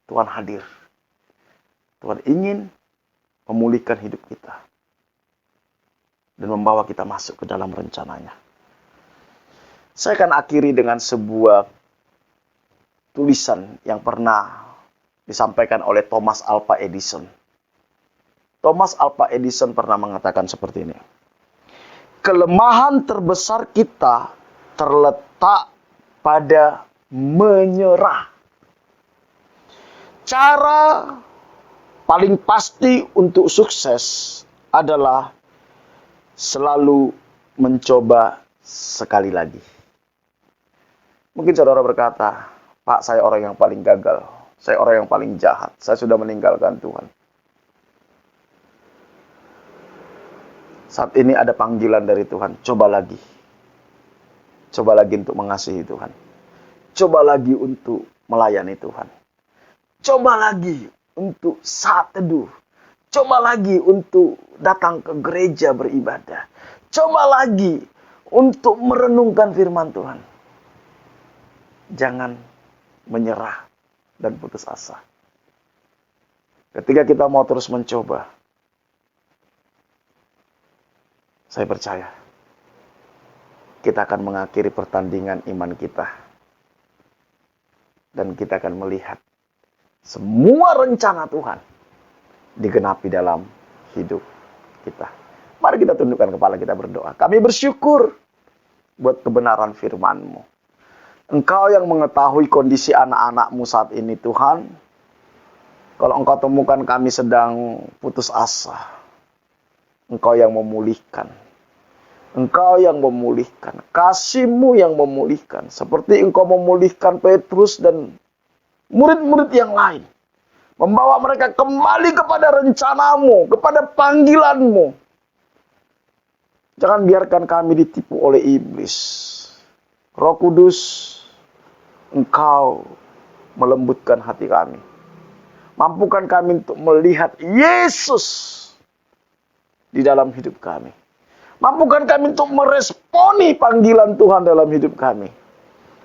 Tuhan hadir. Tuhan ingin memulihkan hidup kita dan membawa kita masuk ke dalam rencananya. Saya akan akhiri dengan sebuah tulisan yang pernah disampaikan oleh Thomas Alva Edison. Thomas Alva Edison pernah mengatakan seperti ini. kelemahan terbesar kita terletak pada menyerah. Cara paling pasti untuk sukses adalah selalu mencoba sekali lagi. Mungkin saudara berkata, Pak, saya orang yang paling gagal. Saya orang yang paling jahat. Saya sudah meninggalkan Tuhan. Saat ini ada panggilan dari Tuhan. Coba lagi. Coba lagi untuk mengasihi Tuhan. Coba lagi untuk melayani Tuhan. Coba lagi untuk saat teduh. Coba lagi untuk datang ke gereja beribadah. Coba lagi untuk merenungkan firman Tuhan. Jangan menyerah dan putus asa. Ketika kita mau terus mencoba, saya percaya kita akan mengakhiri pertandingan iman kita. Dan kita akan melihat semua rencana Tuhan digenapi dalam hidup kita. Mari kita tundukkan kepala kita berdoa. Kami bersyukur buat kebenaran firman-Mu. Engkau yang mengetahui kondisi anak-anak-Mu saat ini, Tuhan. Kalau Engkau temukan kami sedang putus asa, Engkau yang memulihkan. Engkau yang memulihkan. Kasih-Mu yang memulihkan. Seperti Engkau memulihkan Petrus dan murid-murid yang lain. Membawa mereka kembali kepada rencana-Mu, kepada panggilan-Mu. Jangan biarkan kami ditipu oleh iblis. Roh Kudus, Engkau melembutkan hati kami. Mampukan kami untuk melihat Yesus di dalam hidup kami. Mampukan kami untuk meresponi panggilan Tuhan dalam hidup kami.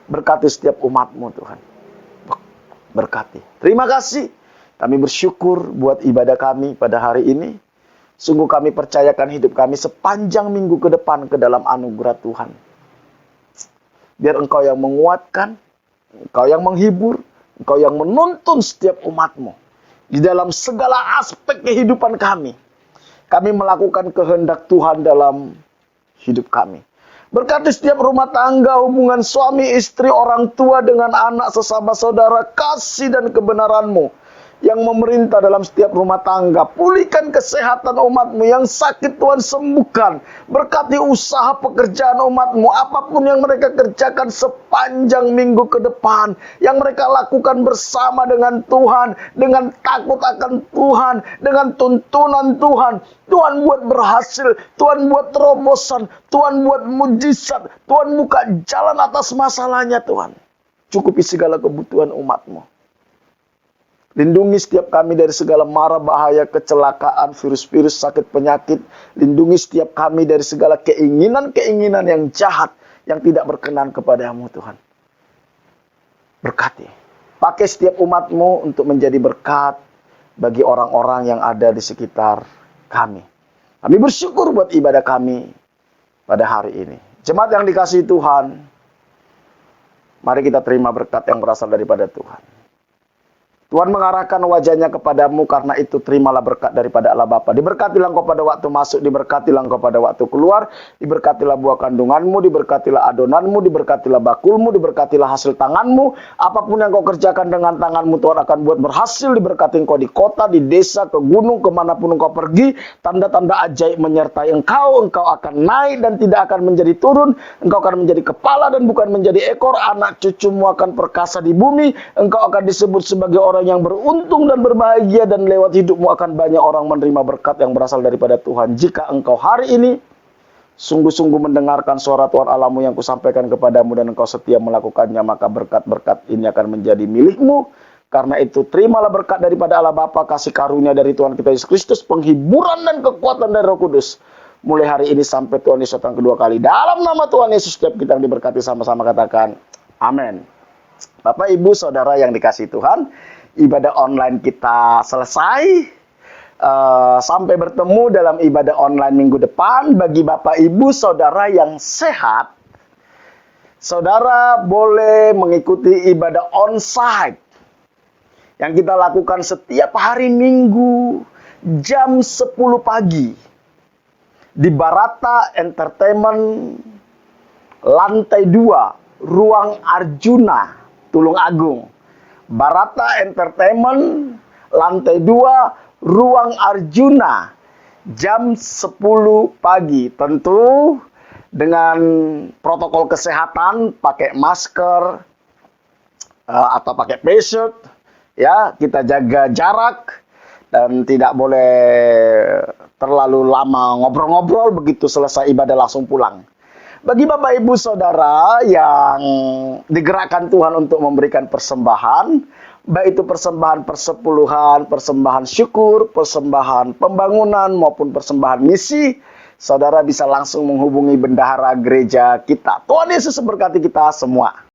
Berkati setiap umat-Mu, Tuhan. Berkati. Terima kasih. Kami bersyukur buat ibadah kami pada hari ini. Sungguh kami percayakan hidup kami sepanjang minggu ke depan ke dalam anugerah Tuhan. Biar Engkau yang menguatkan, Engkau yang menghibur, Engkau yang menuntun setiap umat-Mu. Di dalam segala aspek kehidupan kami. Kami melakukan kehendak Tuhan dalam hidup kami. Berkati setiap rumah tangga, hubungan suami, istri, orang tua dengan anak, sesama saudara, kasih dan kebenaran-Mu yang memerintah dalam setiap rumah tangga. Pulihkan kesehatan umat-Mu yang sakit, Tuhan sembuhkan. Berkati usaha pekerjaan umat-Mu, apapun yang mereka kerjakan sepanjang minggu ke depan, yang mereka lakukan bersama dengan Tuhan, dengan takut akan Tuhan, dengan tuntunan Tuhan. Tuhan buat berhasil, Tuhan buat terobosan, Tuhan buat mujizat, Tuhan buka jalan atas masalahnya, Tuhan. Cukupi segala kebutuhan umat-Mu. Lindungi setiap kami dari segala mara bahaya, kecelakaan, virus-virus, sakit, penyakit. Lindungi setiap kami dari segala keinginan-keinginan yang jahat, yang tidak berkenan kepada-Mu, Tuhan. Berkati. Pakai setiap umat-Mu untuk menjadi berkat bagi orang-orang yang ada di sekitar kami. Kami bersyukur buat ibadah kami pada hari ini. Jemaat yang dikasihi Tuhan, mari kita terima berkat yang berasal daripada Tuhan. Tuhan mengarahkan wajahnya kepadamu, karena itu terimalah berkat daripada Allah Bapa. Diberkatilah engkau pada waktu masuk, diberkatilah engkau pada waktu keluar, diberkatilah buah kandunganmu, diberkatilah adonanmu, diberkatilah bakulmu, diberkatilah hasil tanganmu. Apapun yang kau kerjakan dengan tanganmu, Tuhan akan buat berhasil. Diberkati engkau di kota, di desa, ke gunung, kemanapun engkau pergi. Tanda-tanda ajaib menyertai engkau. Engkau akan naik dan tidak akan menjadi turun. Engkau akan menjadi kepala dan bukan menjadi ekor. Anak cucumu akan perkasa di bumi. Engkau akan disebut sebagai orang yang beruntung dan berbahagia, dan lewat hidupmu akan banyak orang menerima berkat yang berasal daripada Tuhan. Jika engkau hari ini sungguh-sungguh mendengarkan suara Tuhan Allahmu yang kusampaikan kepadamu, dan engkau setia melakukannya, maka berkat-berkat ini akan menjadi milikmu. Karena itu terimalah berkat daripada Allah Bapa, kasih karunia dari Tuhan kita Yesus Kristus, penghiburan dan kekuatan dari Roh Kudus, mulai hari ini sampai Tuhan Yesus datang kedua kali. Dalam nama Tuhan Yesus, setiap kita yang diberkati sama-sama katakan amin. Bapak, Ibu, Saudara yang dikasihi Tuhan, ibadah online kita selesai. Sampai bertemu dalam ibadah online minggu depan. Bagi Bapak, Ibu, Saudara yang sehat, saudara boleh mengikuti ibadah onsite yang kita lakukan setiap hari Minggu jam 10 pagi. di Barata Entertainment lantai 2, Ruang Arjuna, Tulung Agung. Barata Entertainment lantai 2, Ruang Arjuna, jam 10 pagi. Tentu dengan protokol kesehatan, pakai masker atau pakai face shield, ya, kita jaga jarak dan tidak boleh terlalu lama ngobrol-ngobrol, begitu selesai ibadah langsung pulang. Bagi Bapak Ibu Saudara yang digerakkan Tuhan untuk memberikan persembahan, baik itu persembahan persepuluhan, persembahan syukur, persembahan pembangunan maupun persembahan misi, saudara bisa langsung menghubungi bendahara gereja kita. Tuhan Yesus memberkati kita semua.